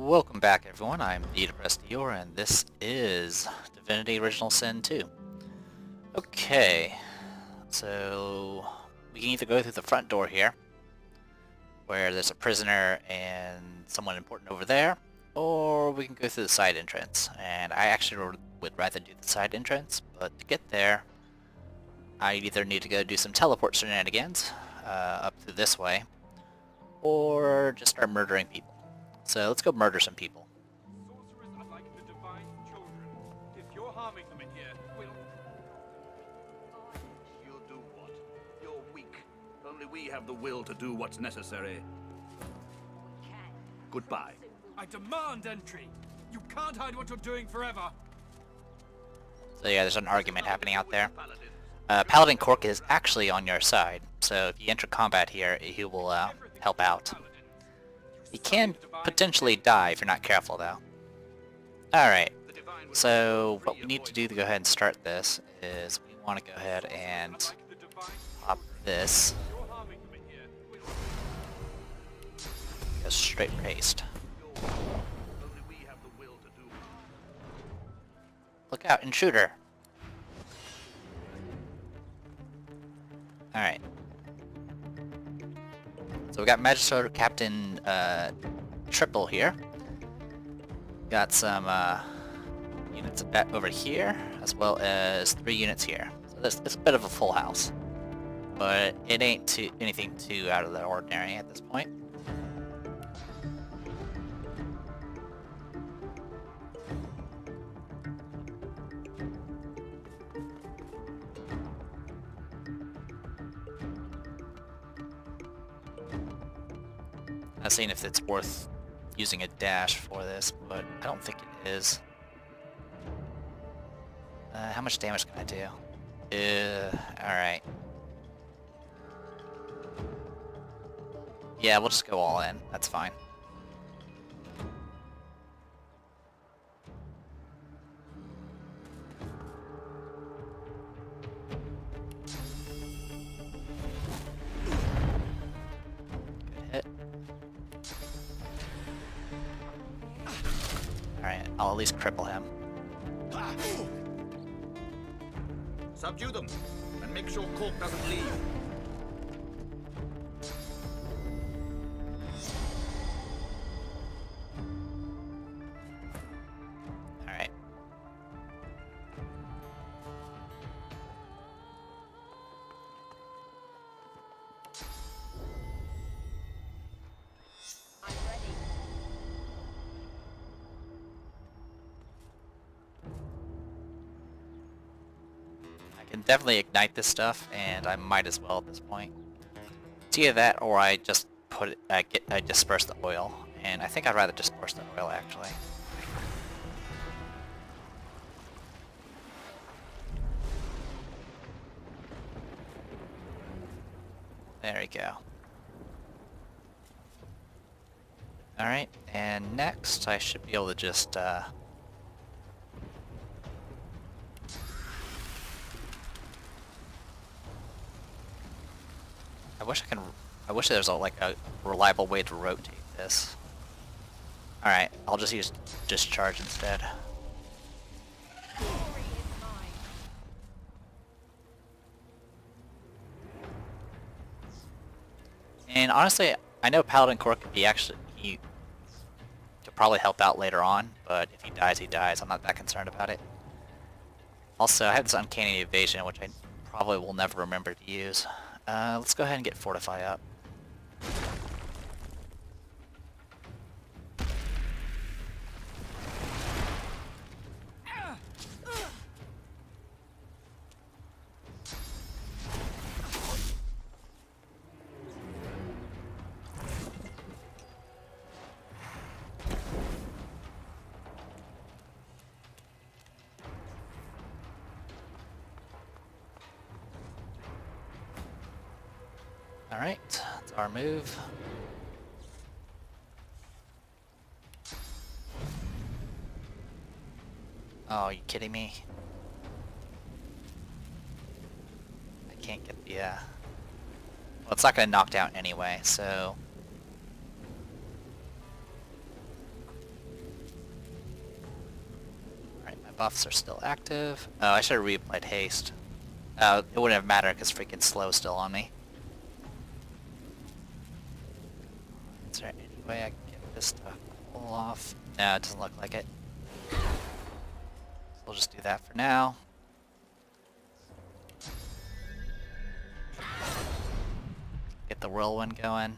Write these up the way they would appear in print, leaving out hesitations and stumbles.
Welcome back everyone, I'm Dior, and this is Divinity Original Sin 2. Okay, so we can either go through the front door here, where there's a prisoner and someone important over there, or we can go through the side entrance, and I actually would rather do the side entrance, but to get there, I either need to go do some teleport shenanigans up through this way, or just start murdering people. So let's go murder some people. Sorcerers are like the divine children. If you're harming them in here, You'll do what? You're weak. Only we have the will to do what's necessary. Goodbye. I demand entry. You can't hide what you're doing forever. So yeah, there's an argument happening out there. Paladin Cork is actually on your side, so if you enter combat here, he will help out. He can potentially die if you're not careful, though. Alright, so what we need to do to go ahead and start this is we want to go ahead and pop this. Go straight for haste. Look out, intruder! Alright. So we got Magistrate Captain Triple here. Got some units over here, as well as 3 units here. So this is a bit of a full house, but it ain't anything too out of the ordinary at this point. I'm seeing if it's worth using a dash for this, but I don't think it is. How much damage can I do? Alright. Yeah, we'll just go all in. That's fine. Good hit. Alright, I'll at least cripple him. Subdue them, and make sure Cork doesn't leave. Alright. I can definitely ignite this stuff, and I might as well at this point. It's either that, or I just put it, I disperse the oil, and I think I'd rather disperse the oil actually. There we go. Alright, and next I should be able to just I wish there was like a reliable way to rotate this. Alright, I'll just use discharge instead. And honestly, I know Paladin Cork could be he could probably help out later on, but if he dies, he dies. I'm not that concerned about it. Also, I have this uncanny evasion, which I probably will never remember to use. Let's go ahead and get Fortify up. Alright, that's our move. Oh, are you kidding me? I can't get the, well, it's not gonna knock down anyway, so buffs are still active. Oh, I should have reapplied haste. It wouldn't have mattered because freaking slow's still on me. Is there any way I can get this to pull off? No, it doesn't look like it. So we'll just do that for now. Get the whirlwind going.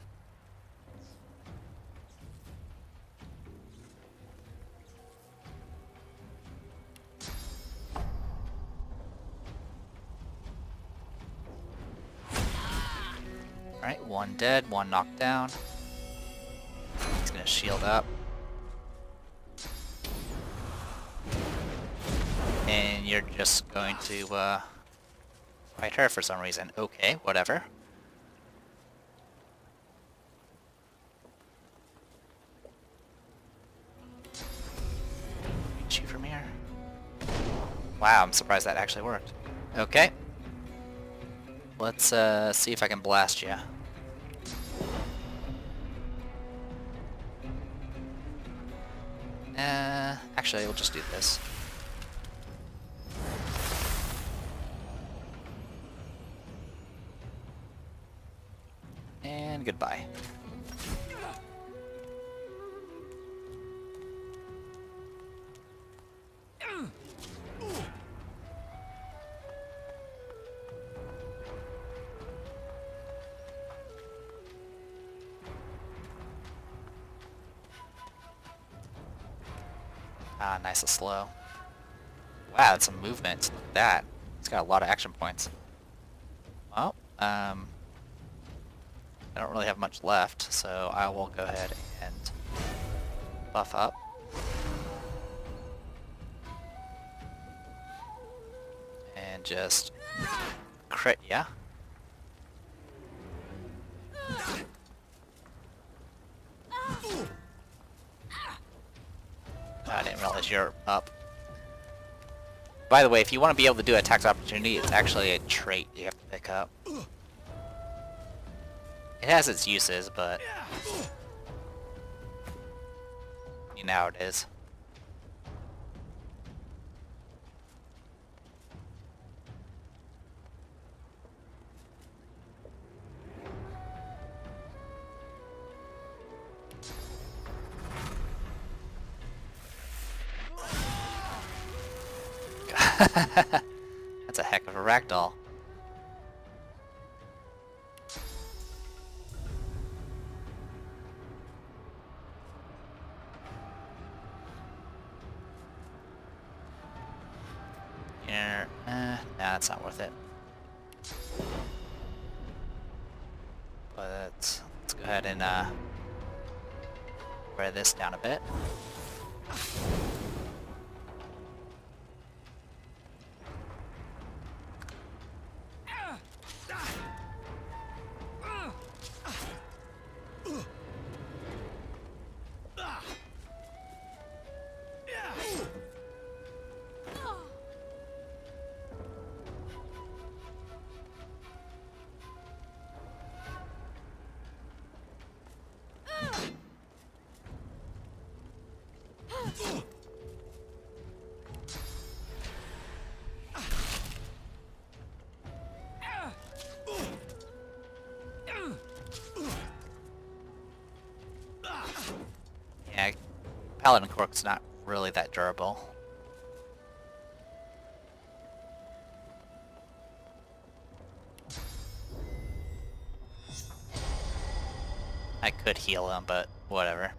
Alright, one dead, one knocked down. He's gonna shield up. And you're just going to fight her for some reason. Okay, whatever. Shoot from here. Wow, I'm surprised that actually worked. Okay. Let's see if I can blast you. Actually, we'll just do this. And goodbye. Ah, nice and slow. Wow, that's some movement. Look at that. It's got a lot of action points. Well, I don't really have much left, so I will go ahead and buff up. And just crit ya. I didn't realize you're up. By the way, if you want to be able to do attack opportunity, it's actually a trait you have to pick up. It has its uses, but you know how it is. That's a heck of a ragdoll. Here, nah, that's not worth it. But let's go ahead and wear this down a bit. Yeah, Paladin Cork's not really that durable. I could heal him, but whatever.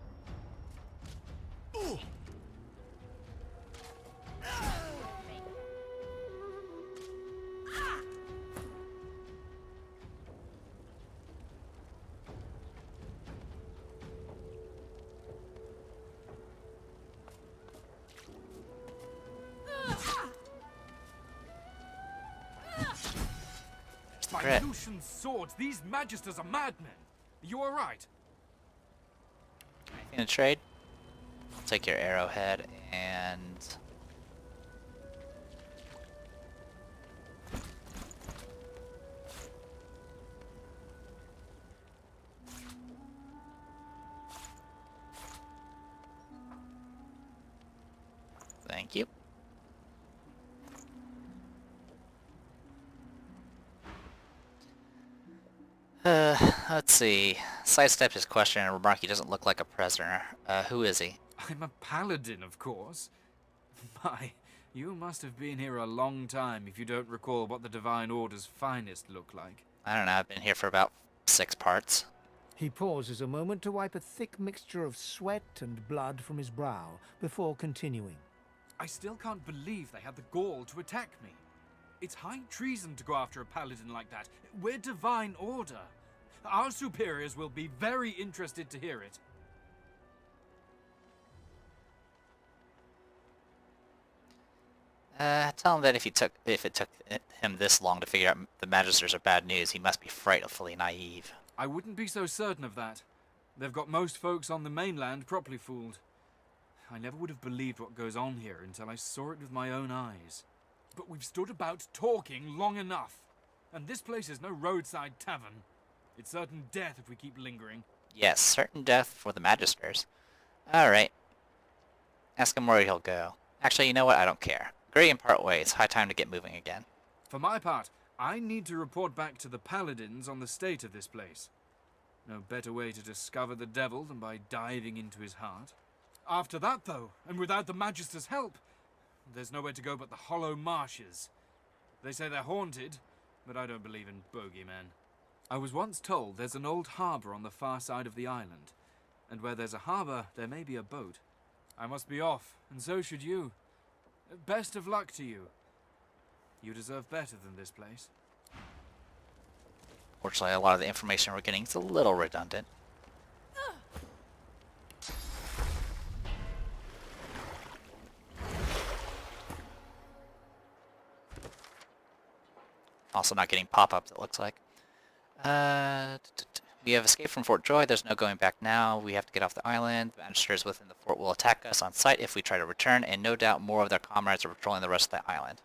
By Crit. Lucian's swords, these magisters are madmen. Are you alright? Anything to trade? I'll take your arrowhead and... Thank you. Let's see. Sidestep his question and remark he doesn't look like a prisoner. Who is he? I'm a paladin, of course. My, you must have been here a long time if you don't recall what the Divine Order's finest look like. I don't know, I've been here for about 6 parts. He pauses a moment to wipe a thick mixture of sweat and blood from his brow before continuing. I still can't believe they had the gall to attack me. It's high treason to go after a paladin like that. We're Divine Order. Our superiors will be very interested to hear it. Tell him that if it took him this long to figure out the Magisters are bad news, he must be frightfully naive. I wouldn't be so certain of that. They've got most folks on the mainland properly fooled. I never would have believed what goes on here until I saw it with my own eyes. But we've stood about talking long enough. And this place is no roadside tavern. It's certain death if we keep lingering. Yes, certain death for the Magisters. Alright. Ask him where he'll go. Actually, you know what? I don't care. Agree and part ways. High time to get moving again. For my part, I need to report back to the paladins on the state of this place. No better way to discover the devil than by diving into his heart. After that, though, and without the Magister's help, there's nowhere to go but the hollow marshes. They say they're haunted, but I don't believe in bogeymen. I was once told there's an old harbour on the far side of the island, and where there's a harbour, there may be a boat. I must be off, and so should you. Best of luck to you. You deserve better than this place. Fortunately, a lot of the information we're getting is a little redundant. Also not getting pop-ups, it looks like. We have escaped from Fort Joy. There's no going back now. We have to get off the island. The Magisters within the fort will attack us on sight if we try to return, and no doubt more of their comrades are patrolling the rest of the island.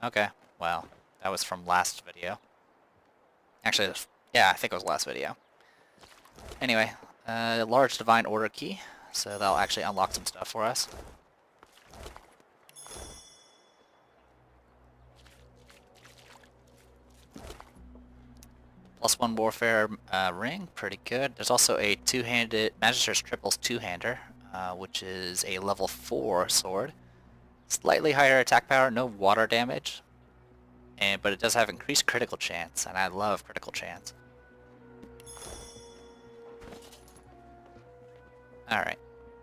Okay, well, that was from last video. Actually, yeah, I think it was last video. Anyway, large Divine Order key, so that'll actually unlock some stuff for us. +1 Warfare ring, pretty good. There's also a two-handed, Magister's Triples two-hander, which is a level 4 sword. Slightly higher attack power, no water damage, but it does have increased critical chance, and I love critical chance. Alright,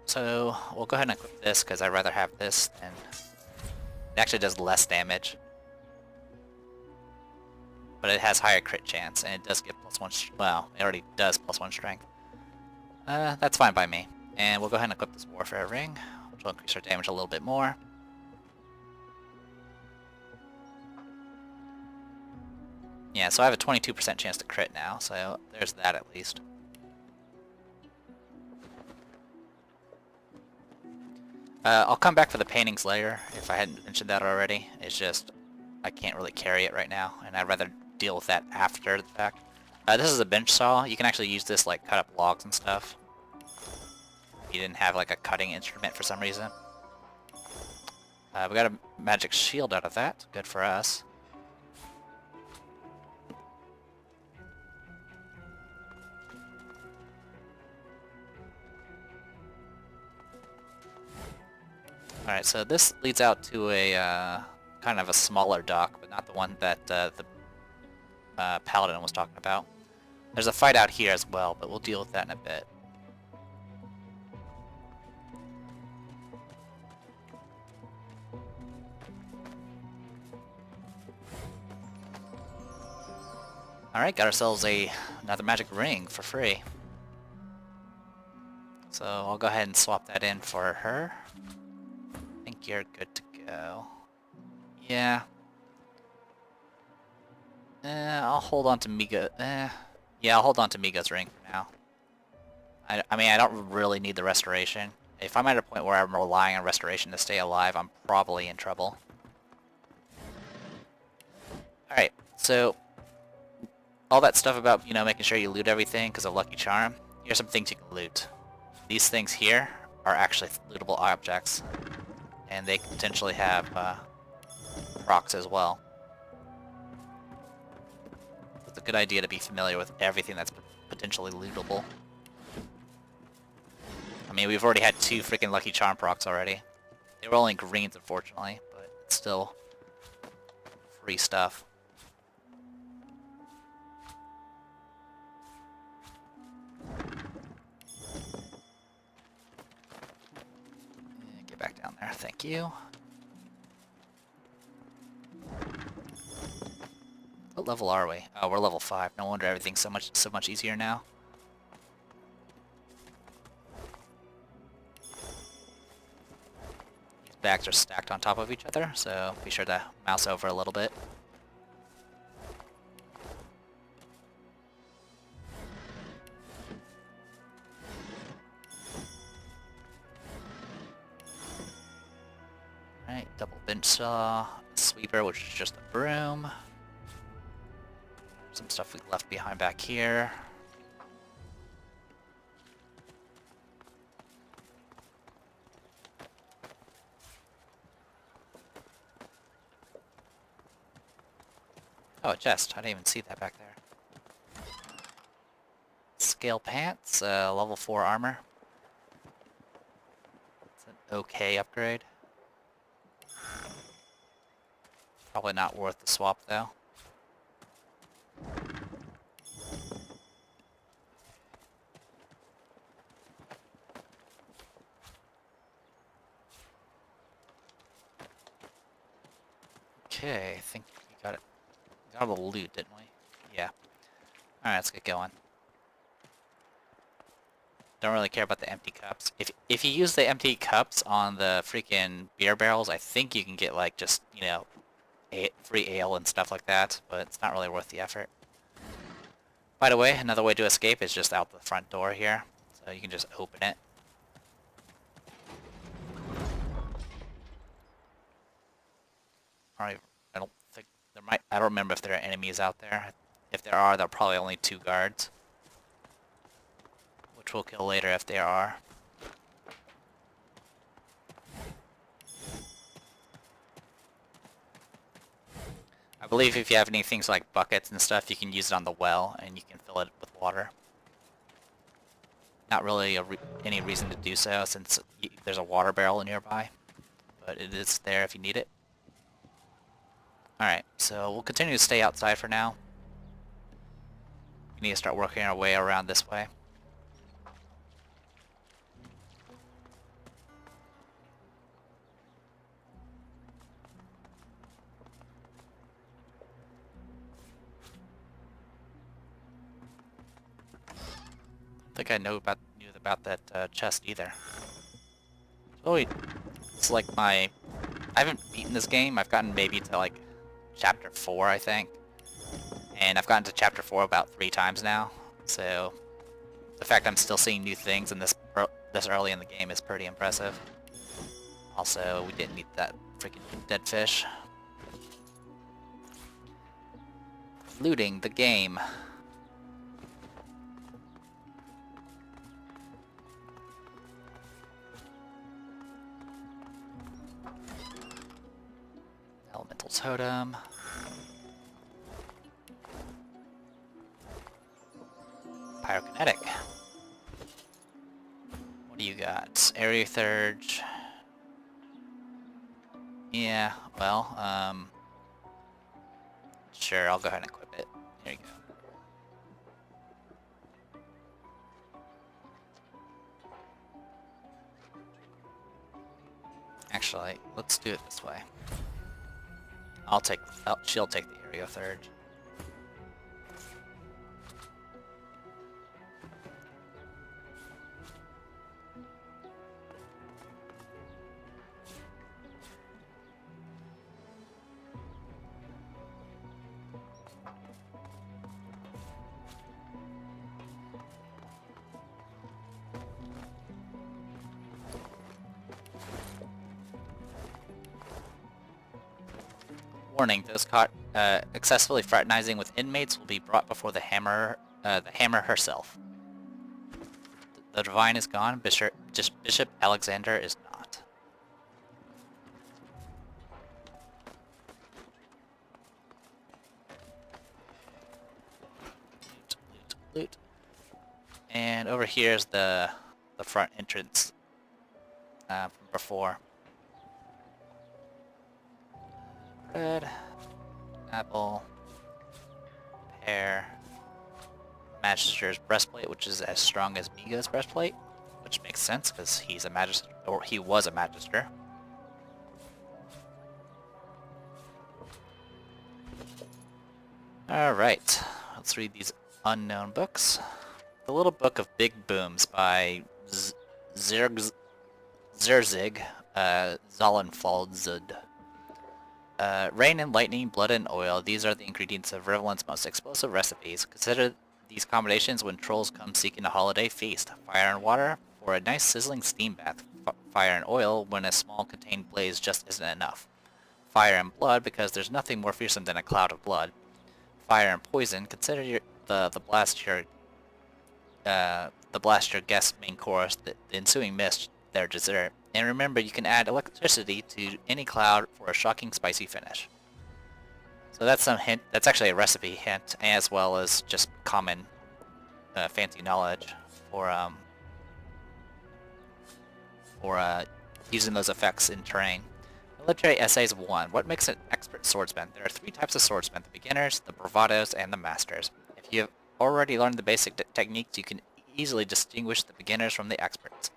so we'll go ahead and equip this because I'd rather have this than... It actually does less damage. But it has higher crit chance, and it does get +1, well, it already does +1 strength. That's fine by me. And we'll go ahead and equip this Warfare ring, which will increase our damage a little bit more. Yeah, so I have a 22% chance to crit now, so there's that at least. I'll come back for the paintings later, if I hadn't mentioned that already. It's just, I can't really carry it right now, and I'd rather deal with that after the fact. This is a bench saw. You can actually use this like cut up logs and stuff. If you didn't have like a cutting instrument for some reason. We got a magic shield out of that. Good for us. Alright, so this leads out to a kind of a smaller dock, but not the one that the Paladin was talking about. There's a fight out here as well, but we'll deal with that in a bit. Alright, got ourselves another magic ring for free. So I'll go ahead and swap that in for her. I think you're good to go. Yeah. I'll hold on to Miga. Yeah, I'll hold on to Miga's ring for now. I mean, I don't really need the restoration. If I'm at a point where I'm relying on restoration to stay alive, I'm probably in trouble. Alright, so all that stuff about, you know, making sure you loot everything because of Lucky Charm, here's some things you can loot. These things here are actually lootable objects, and they potentially have procs as well. But the a good idea to be familiar with everything that's potentially lootable. I mean, we've already had 2 freaking Lucky Charm procs already. They were only greens, unfortunately, but it's still free stuff. Get back down there, thank you. What level are we? Oh, we're level 5. No wonder everything's so much easier now. These bags are stacked on top of each other, so be sure to mouse over a little bit. Alright, double bench saw, sweeper, which is just a broom. Some stuff we left behind back here. Oh, a chest. I didn't even see that back there. Scale pants, level 4 armor. It's an okay upgrade. Probably not worth the swap though. Okay, I think we got it. We got all the loot, didn't we? Yeah. Alright, let's get going. Don't really care about the empty cups. If you use the empty cups on the freaking beer barrels, I think you can get like just, you know, free ale and stuff like that, but it's not really worth the effort. By the way, another way to escape is just out the front door here. So you can just open it. Alright, I don't think there might. I don't remember if there are enemies out there. If there are, there are probably only 2 guards, which we'll kill later if there are. I believe if you have any things like buckets and stuff, you can use it on the well, and you can fill it with water. Not really any reason to do so, since there's a water barrel nearby, but it is there if you need it. Alright, so we'll continue to stay outside for now. We need to start working our way around this way. I don't think I knew about that chest either. Oh wait, it's like I haven't beaten this game. I've gotten maybe to like chapter 4, I think, and I've gotten to chapter 4 about 3 times now. So the fact I'm still seeing new things in this early in the game is pretty impressive. Also, we didn't need that freaking dead fish. Looting the game. Elemental totem. Pyrokinetic. What do you got? Area Surge. Yeah, well, sure, I'll go ahead and equip it. Here you go. Actually, let's do it this way. She'll take the Area Surge. Warning: those caught excessively fraternizing with inmates will be brought before the hammer herself. The divine is gone. Bishop Alexander is not. And over here is the front entrance from before. Red, apple, pear, Magister's breastplate, which is as strong as Miga's breastplate, which makes sense because he's a magister, or he was a magister. Alright, let's read these unknown books. The Little Book of Big Booms by Zerzig Zollenfaldzud. Rain and lightning, blood and oil, these are the ingredients of Rivelant's most explosive recipes. Consider these combinations when trolls come seeking a holiday feast. Fire and water for a nice sizzling steam bath. Fire and oil when a small contained blaze just isn't enough. Fire and blood because there's nothing more fearsome than a cloud of blood. Fire and poison, consider the blast your guest's main course, the ensuing mist their dessert. And remember, you can add electricity to any cloud for a shocking spicy finish. So that's some hint. That's actually a recipe hint, as well as just common fancy knowledge for using those effects in terrain. Military Essays 1. What makes an expert swordsman? There are 3 types of swordsmen: the beginners, the bravados, and the masters. If you have already learned the basic techniques, you can easily distinguish the beginners from the experts.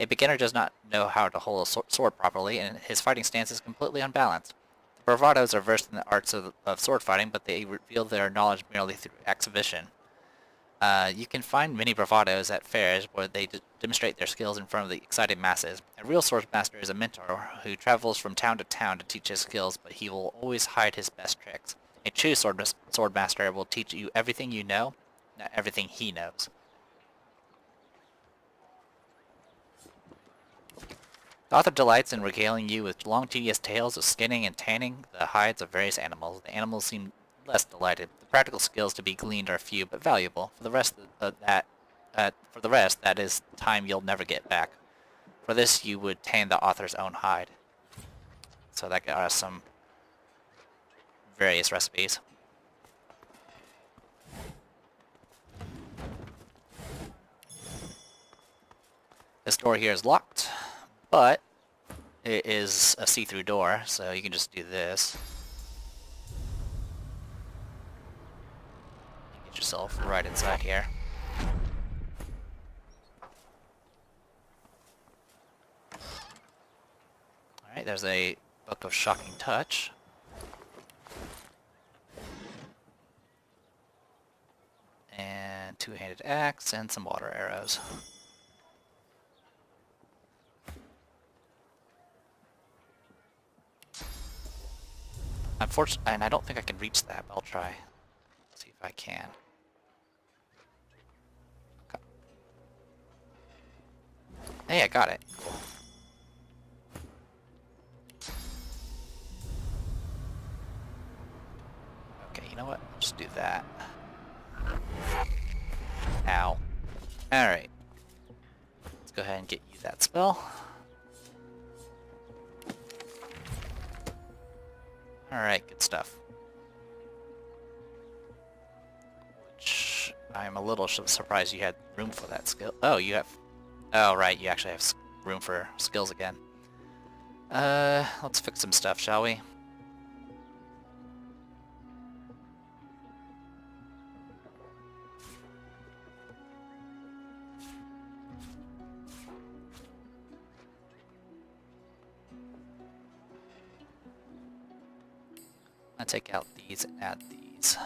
A beginner does not know how to hold a sword properly, and his fighting stance is completely unbalanced. The bravados are versed in the arts of sword fighting, but they reveal their knowledge merely through exhibition. You can find many bravados at fairs where they demonstrate their skills in front of the excited masses. A real swordmaster is a mentor who travels from town to town to teach his skills, but he will always hide his best tricks. A true swordmaster will teach you everything you know, not everything he knows. The author delights in regaling you with long tedious tales of skinning and tanning the hides of various animals. The animals seem less delighted. The practical skills to be gleaned are few but valuable. For the rest, that is time you'll never get back. For this, you would tan the author's own hide. So that got us some various recipes. This door here is locked, but it is a see-through door, so you can just do this. Get yourself right inside here. Alright, there's a Book of Shocking Touch. And two-handed axe and some water arrows. Unfortunately, and I don't think I can reach that, but I'll try. See if I can. Okay. Hey, I got it. Cool. Okay, you know what? I'll just do that. Ow. Alright. Let's go ahead and get you that spell. Alright, good stuff. Which, I'm a little surprised you had room for that skill. Oh, you have... Oh, right, you actually have room for skills again. Let's fix some stuff, shall we? I'll take out these and add these.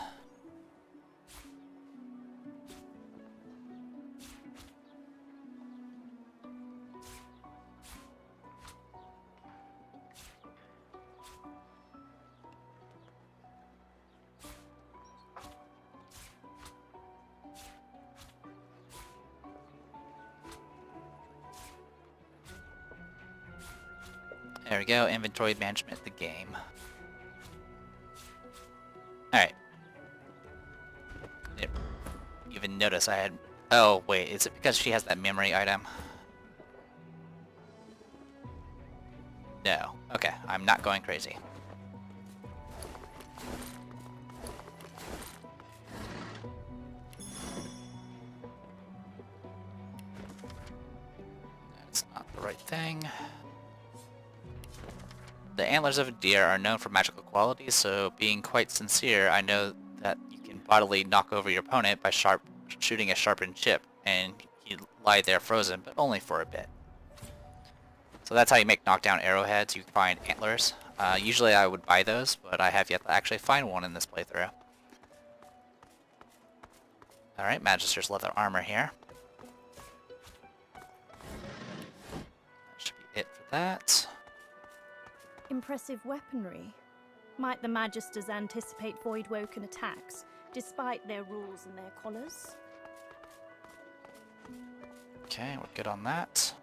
There we go, inventory management, the game. Alright. Didn't even notice I had... Oh, wait, is it because she has that memory item? No. Okay, I'm not going crazy. the right thing. The antlers of a deer are known for magical qualities, so being quite sincere, I know that you can bodily knock over your opponent by shooting a sharpened chip, and he'd lie there frozen, but only for a bit. So that's how you make knockdown arrowheads. You find antlers. Usually I would buy those, but I have yet to actually find one in this playthrough. Alright, Magister's leather armor here. That should be it for that. Impressive weaponry. Might the Magisters anticipate Voidwoken attacks, despite their rules and their collars? Okay, we're good on that.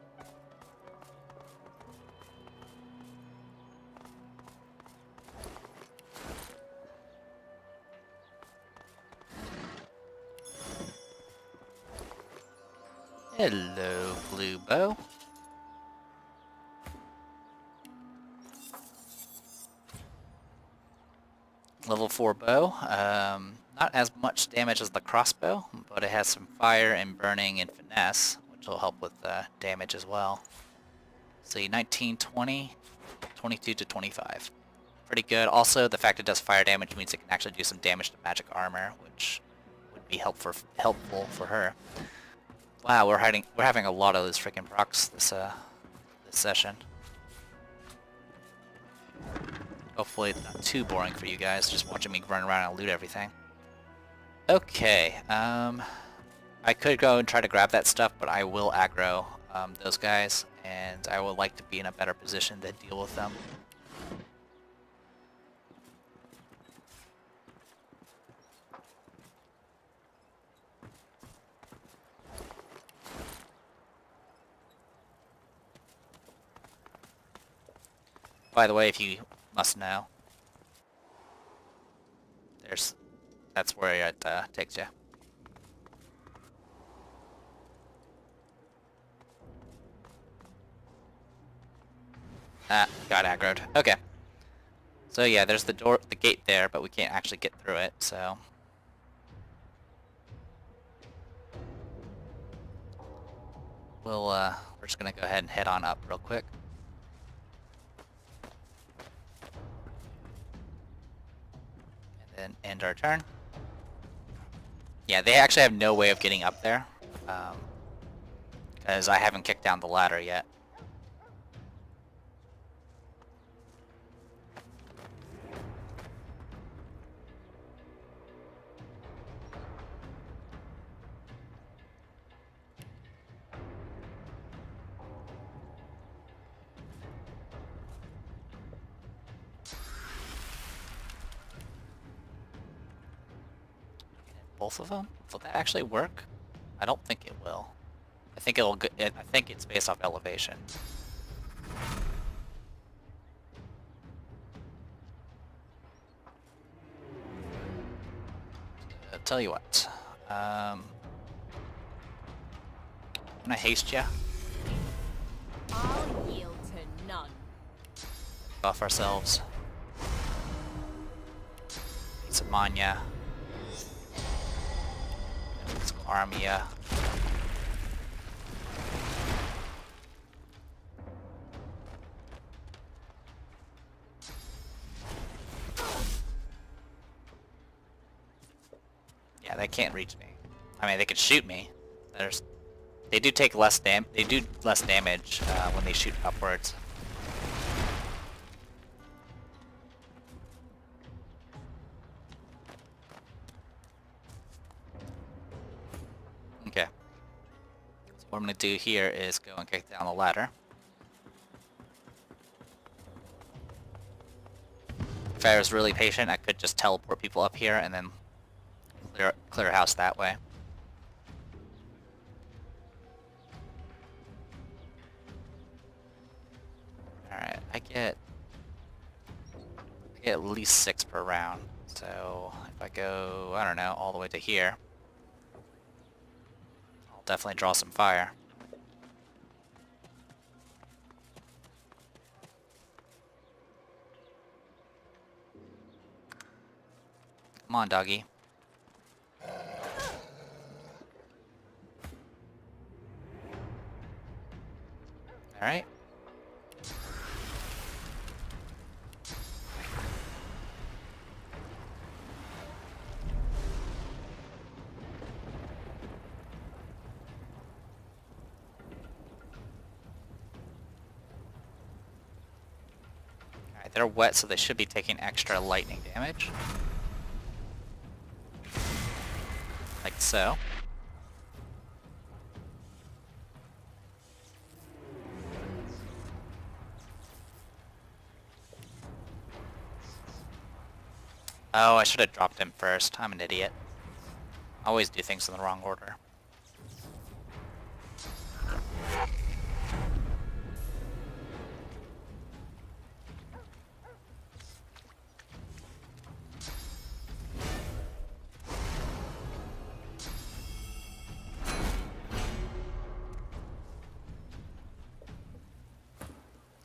Hello, blue bow. Level 4 bow. Not as much damage as the crossbow, but it has some fire and burning and finesse, which will help with damage as well. See, 19, 20, 22 to 25. Pretty good. Also, the fact it does fire damage means it can actually do some damage to magic armor, which would be helpful for her. Wow, we're having a lot of those freaking procs this session. Hopefully it's not too boring for you guys, just watching me run around and loot everything. Okay, I could go and try to grab that stuff, but I will aggro those guys, and I would like to be in a better position to deal with them. By the way, if you must know, that's where it takes you. Ah, got aggroed. Okay. So yeah, there's the gate there, but we can't actually get through it, so. We're just gonna go ahead and head on up real quick. And end our turn. Yeah, they actually have no way of getting up there, because I haven't kicked down the ladder yet. Both of them? Will that actually work? I don't think it will. I think I think it's based off elevation. I'll tell you what. I'm gonna haste ya. I'll yield to none. Buff ourselves. Need some Manya. Some Armia. Yeah, they can't reach me. I mean, they could shoot me. They do take less They do less damage when they shoot upwards. Okay. So what I'm gonna do here is go and kick down the ladder. If I was really patient, I could just teleport people up here and then clear house that way. Alright, I get at least 6 per round. So if I go, I don't know, all the way to here, I'll definitely draw some fire. Come on, doggy. Alright. they're wet, so they should be taking extra lightning damage. Like so. Oh, I should have dropped him first. I'm an idiot. I always do things in the wrong order.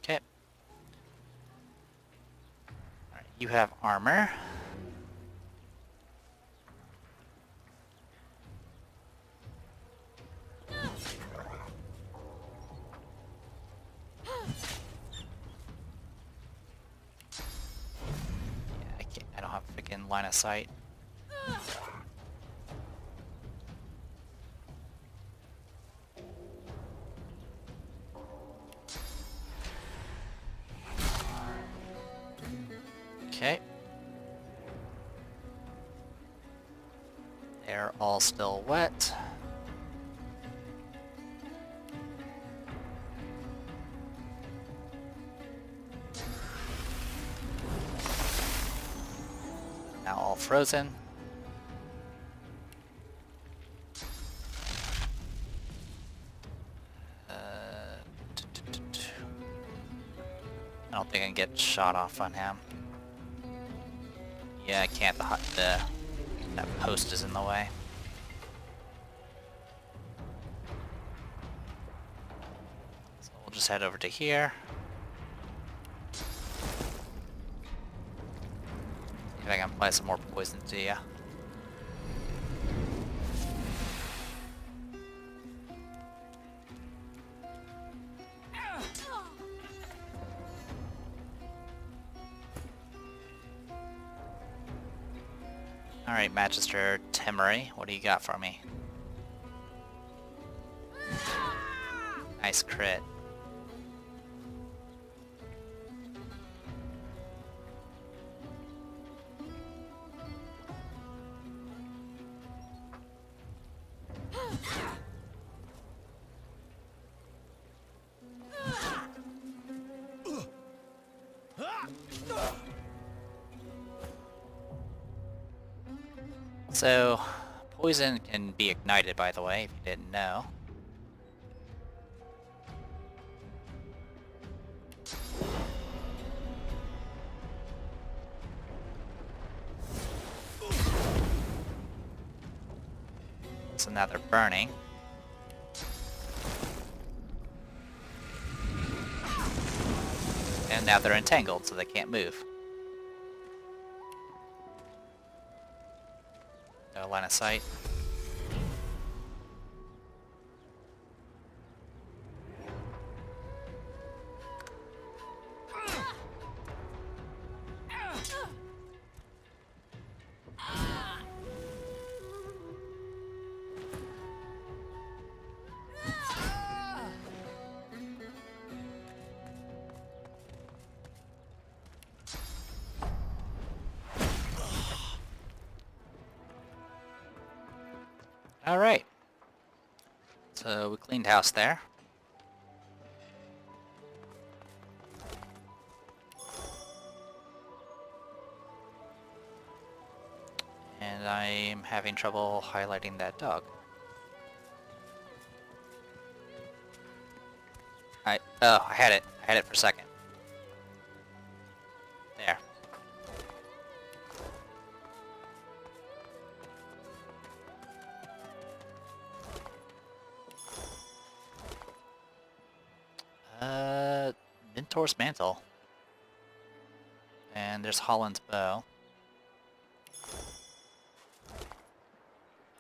Okay. Alright, you have armor. I don't have freaking line of sight. Okay. They're all still wet. Now all frozen. I don't think I can get shot off on him. Yeah, I can't. That post is in the way. So we'll just head over to here. See if I can apply some more poison to you. Alright, Magister Temery, what do you got for me? Nice crit. So, poison can be ignited, by the way, if you didn't know. So now they're burning. And now they're entangled, so they can't move. No line of sight. Alright. So we cleaned house there. And I'm having trouble highlighting that dog. I had it. I had it for a second. There. Mentor's Mantle. And there's Holland's Bow.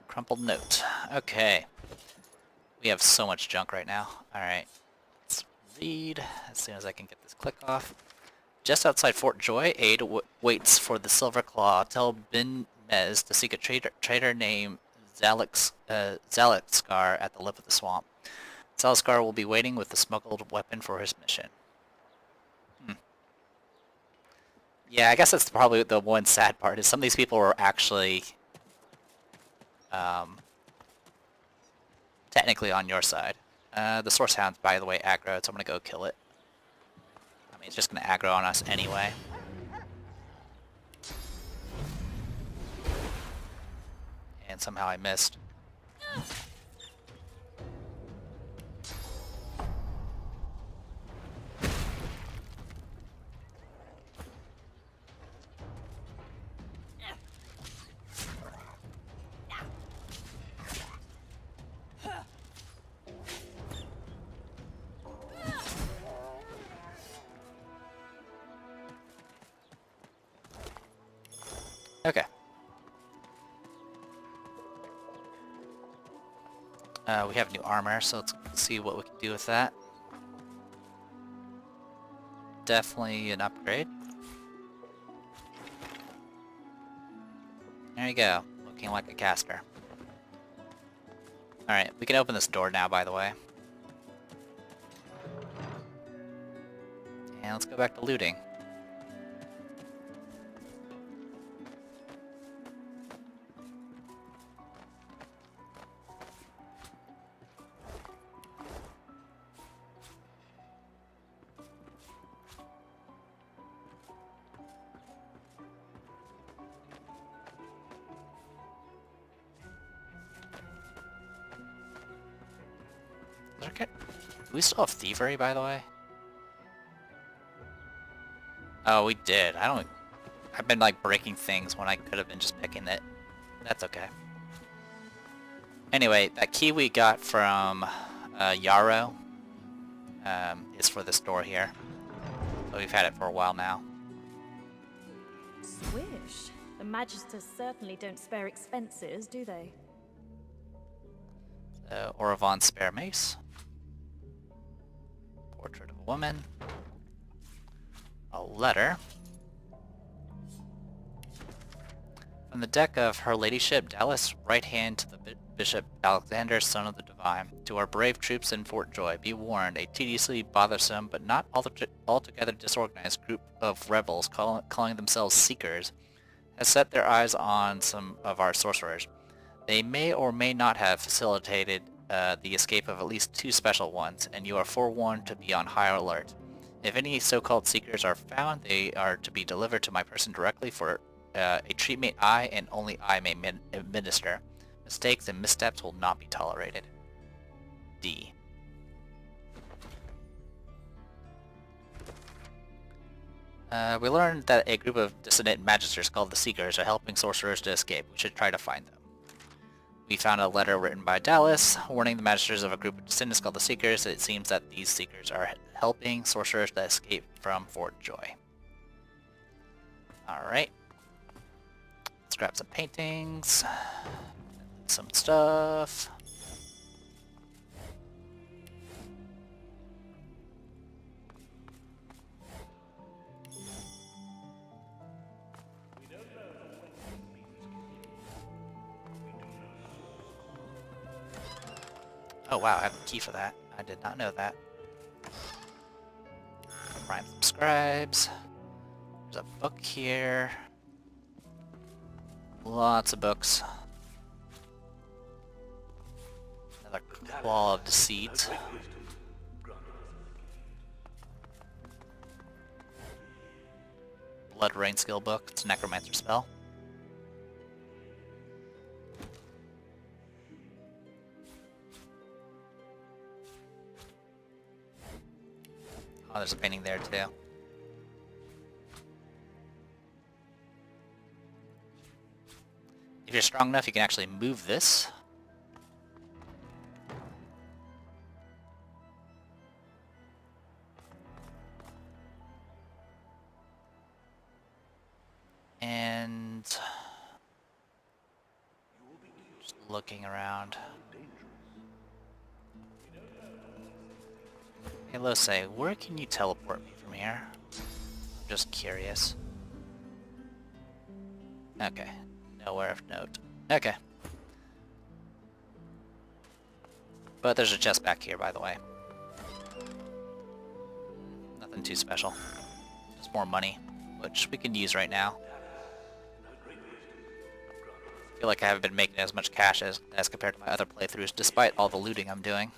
Crumpled Note. Okay. We have so much junk right now. Alright. Let's read as soon as I can get this click off. Just outside Fort Joy, Aid waits for the Silver Claw. Tell Ben Mez to seek a trader named Zalexkar at the lip of the swamp. Zalexkar will be waiting with the smuggled weapon for his mission. Yeah, I guess that's probably the one sad part, is some of these people were actually technically on your side. The Source Hound's, by the way, aggroed, so I'm gonna go kill it. I mean, it's just gonna aggro on us anyway. And somehow I missed. Okay. We have new armor, so let's see what we can do with that. Definitely an upgrade. There you go, looking like a caster. Alright, we can open this door now, by the way. And let's go back to looting. Okay. Do we still have thievery, by the way? Oh, we did. I've been like breaking things when I could have been just picking it. That's okay. Anyway, that key we got from Yarrow is for this door here. So we've had it for a while now. Swish. The Magisters certainly don't spare expenses, do they? Oravon's spare mace. Portrait of a woman. A letter. From the deck of Her Ladyship Dallas, right hand to the Bishop Alexander, son of the Divine. To our brave troops in Fort Joy, be warned, a tediously bothersome but not altogether disorganized group of rebels calling themselves Seekers has set their eyes on some of our sorcerers. They may or may not have facilitated the escape of at least 2 special ones, and you are forewarned to be on high alert. If any so-called Seekers are found, they are to be delivered to my person directly for a treatment I and only I may administer. Mistakes and missteps will not be tolerated. D. We learned that a group of dissident magisters called the Seekers are helping sorcerers to escape. We should try to find them. We found a letter written by Dallas, warning the magisters of a group of descendants called the Seekers. It seems that these Seekers are helping sorcerers to escape from Fort Joy. Alright. Let's grab some paintings. Some stuff. Oh wow, I have a key for that. I did not know that. Prime some scribes. There's a book here. Lots of books. Another Claw of Deceit. Blood Rain skill book. It's a necromancer spell. Oh, there's a painting there too. If you're strong enough, you can actually move this. And just looking around. Hey, Lose, where can you teleport me from here? I'm just curious. Okay. Nowhere of note. Okay. But there's a chest back here, by the way. Nothing too special. Just more money. which we can use right now. I feel like I haven't been making as much cash as compared to my other playthroughs, despite all the looting I'm doing.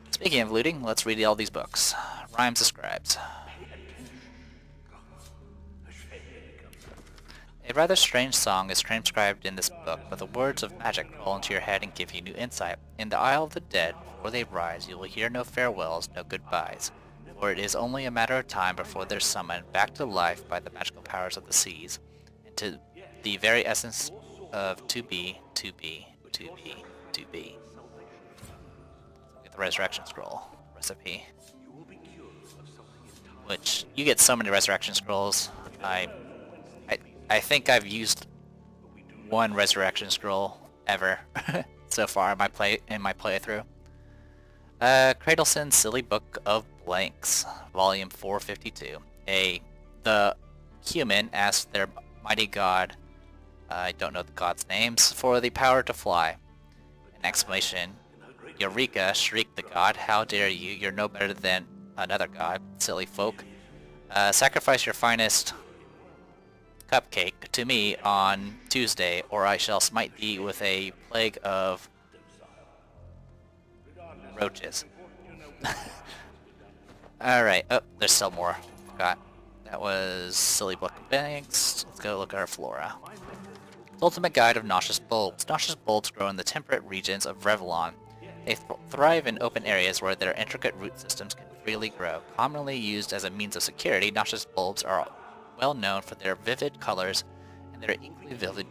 Speaking of looting, let's read all these books. Rhymes of Scribes. A rather strange song is transcribed in this book, but the words of magic roll into your head and give you new insight. In the Isle of the Dead, before they rise, you will hear no farewells, no goodbyes, for it is only a matter of time before they're summoned back to life by the magical powers of the seas, and to the very essence of to be, to be, to be, to be. Get the Resurrection Scroll recipe, which you get so many Resurrection Scrolls. I think I've used one Resurrection Scroll ever so far in my playthrough. Cradleson's Silly Book of Blanks, Volume 452. The human asks their mighty god, I don't know the god's names, for the power to fly. An exclamation, Eureka, shrieked the god, how dare you, you're no better than another god, silly folk. Sacrifice your finest cupcake to me on Tuesday, or I shall smite thee with a plague of roaches. Alright, oh, there's still more. Forgot. That was Silly Book of Banks. Let's go look at our flora. Ultimate Guide of Nauseous Bulbs. Nauseous bulbs grow in the temperate regions of Revlon. They thrive in open areas where their intricate root systems can freely grow. Commonly used as a means of security, nauseous bulbs are well known for their vivid colors and their equally vivid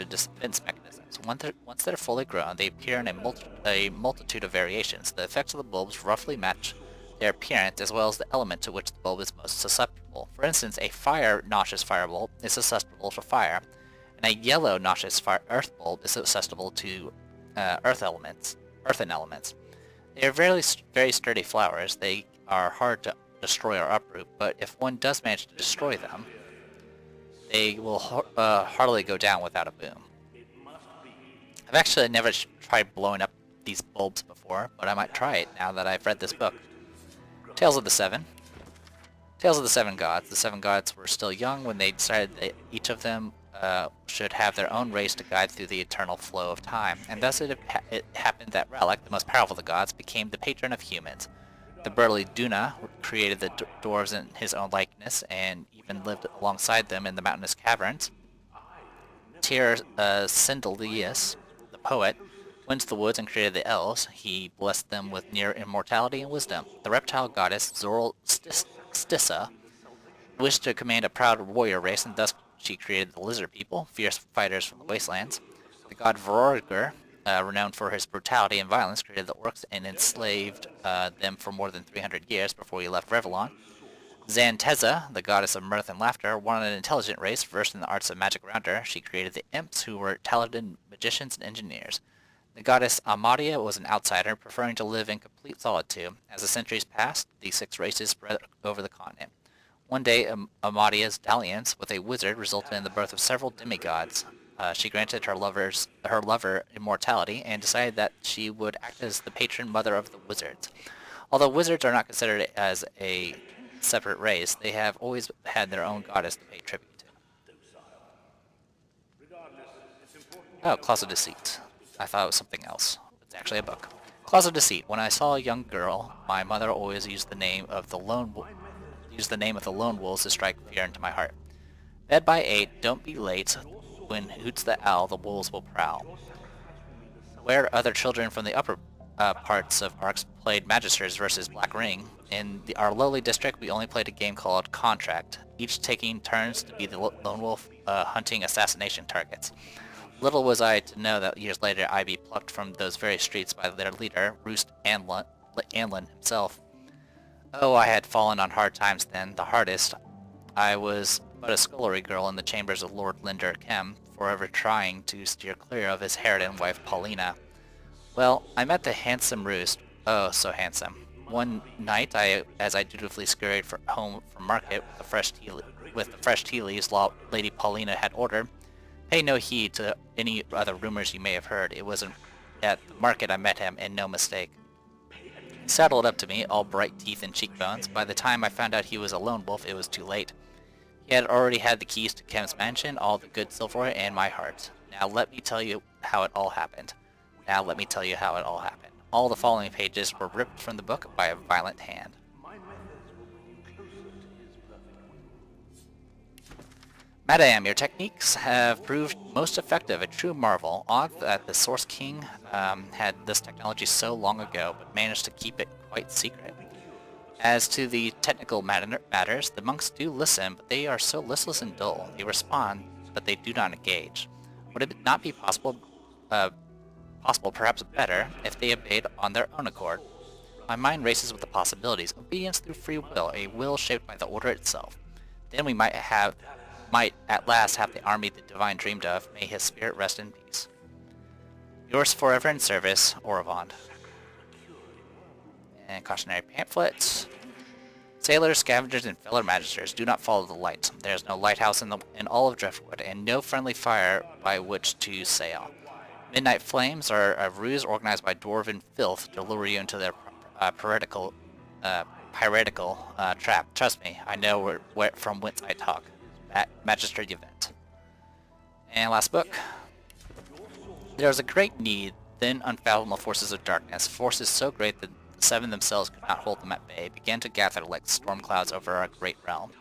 defense mechanisms. Once they're fully grown, they appear in a multitude of variations. The effects of the bulbs roughly match their appearance as well as the element to which the bulb is most susceptible. For instance, a nauseous fire bulb is susceptible to fire, and a yellow nauseous earth bulb is susceptible to earthen elements. They are very sturdy flowers. They are hard to destroy or uproot, but if one does manage to destroy them, they will hardly go down without a boom. I've actually never tried blowing up these bulbs before, but I might try it now that I've read this book. Tales of the Seven. Tales of the Seven Gods. The Seven Gods were still young when they decided that each of them should have their own race to guide through the eternal flow of time, and thus it happened that Ralak, the most powerful of the gods, became the patron of humans. The burly Duna created the dwarves in his own likeness, and even lived alongside them in the mountainous caverns. Tyr Sindelius, the poet, went to the woods and created the elves. He blessed them with near immortality and wisdom. The reptile goddess Zorl Stissa wished to command a proud warrior race, and thus she created the lizard people, fierce fighters from the wastelands. The god Vorgr, renowned for his brutality and violence, created the orcs and enslaved them for more than 300 years before he left Revlon. Xanteza, the goddess of mirth and laughter, wanted an intelligent race versed in the arts of magic around her. She created the imps, who were talented magicians and engineers. The goddess Amadia was an outsider, preferring to live in complete solitude. As the centuries passed, the 6 races spread over the continent. One day, Amadia's dalliance with a wizard resulted in the birth of several demigods. She granted her lover immortality and decided that she would act as the patron mother of the wizards. Although wizards are not considered as a separate race, they have always had their own goddess to pay tribute to. Oh, Claws of Deceit. I thought it was something else. It's actually a book. Claws of Deceit. When I saw a young girl, my mother always used the name of the lone wolves to strike fear into my heart. Bed by 8, don't be late. When hoots the owl, the wolves will prowl. Where other children from the upper parts of Arx played Magisters versus Black Ring, in our lowly district we only played a game called Contract, each taking turns to be the lone wolf hunting assassination targets. Little was I to know that years later I'd be plucked from those very streets by their leader, Roost Anlin himself. Oh, I had fallen on hard times then, the hardest. I was but a scullery girl in the chambers of Lord Linder Kem, forever trying to steer clear of his harridan wife Paulina. Well, I met the handsome Roost, oh so handsome. One night, as I dutifully scurried home from market with the fresh tea leaves Lady Paulina had ordered, pay no heed to any other rumors you may have heard. It was at the market I met him, and no mistake. He saddled up to me, all bright teeth and cheekbones. By the time I found out he was a lone wolf, it was too late. He had already had the keys to Kem's mansion, all the good silverware, and my heart. Now let me tell you how it all happened. Now let me tell you how it all happened. All the following pages were ripped from the book by a violent hand. Madame, your techniques have proved most effective, a true marvel. Odd that the Source King had this technology so long ago, but managed to keep it quite secret. As to the technical matters, the monks do listen, but they are so listless and dull. They respond, but they do not engage. Would it not be possible, perhaps better, if they obeyed on their own accord? My mind races with the possibilities. Obedience through free will, a will shaped by the order itself. Then we might at last have the army the divine dreamed of. May his spirit rest in peace. Yours forever in service, Oravond. And cautionary pamphlet. Sailors, scavengers, and fellow magisters, do not follow the light. There is no lighthouse in all of Driftwood, and no friendly fire by which to sail. Midnight flames are a ruse organized by dwarven filth to lure you into their piratical trap. Trust me, I know from whence I talk. Magistrate event. And last book. There is a great need, then unfathomable forces of darkness, forces so great that the seven themselves could not hold them at bay, began to gather like storm clouds over our great realm.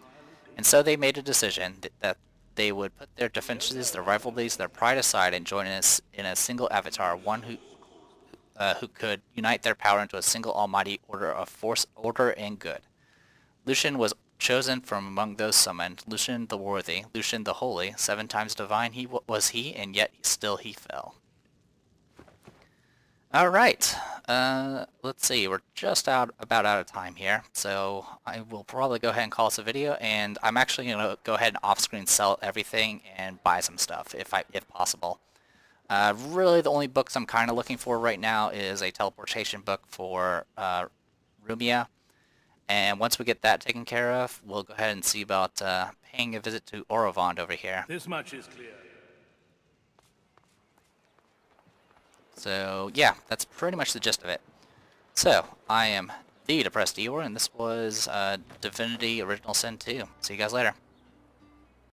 And so they made a decision that they would put their differences, their rivalries, their pride aside and join us in a single avatar, one who could unite their power into a single almighty order of force, order, and good. Lucian was chosen from among those summoned, Lucian the worthy, Lucian the holy, 7 times divine was he, and yet still he fell. Alright, let's see, we're just about out of time here, so I will probably go ahead and call this a video, and I'm actually going to go ahead and off-screen sell everything and buy some stuff, if possible. Really the only books I'm kind of looking for right now is a teleportation book for Rumia, and once we get that taken care of, we'll go ahead and see about paying a visit to Oravond over here. This much is clear. So yeah, that's pretty much the gist of it. So, I am the Depressed Eeyore, and this was Divinity Original Sin 2. See you guys later.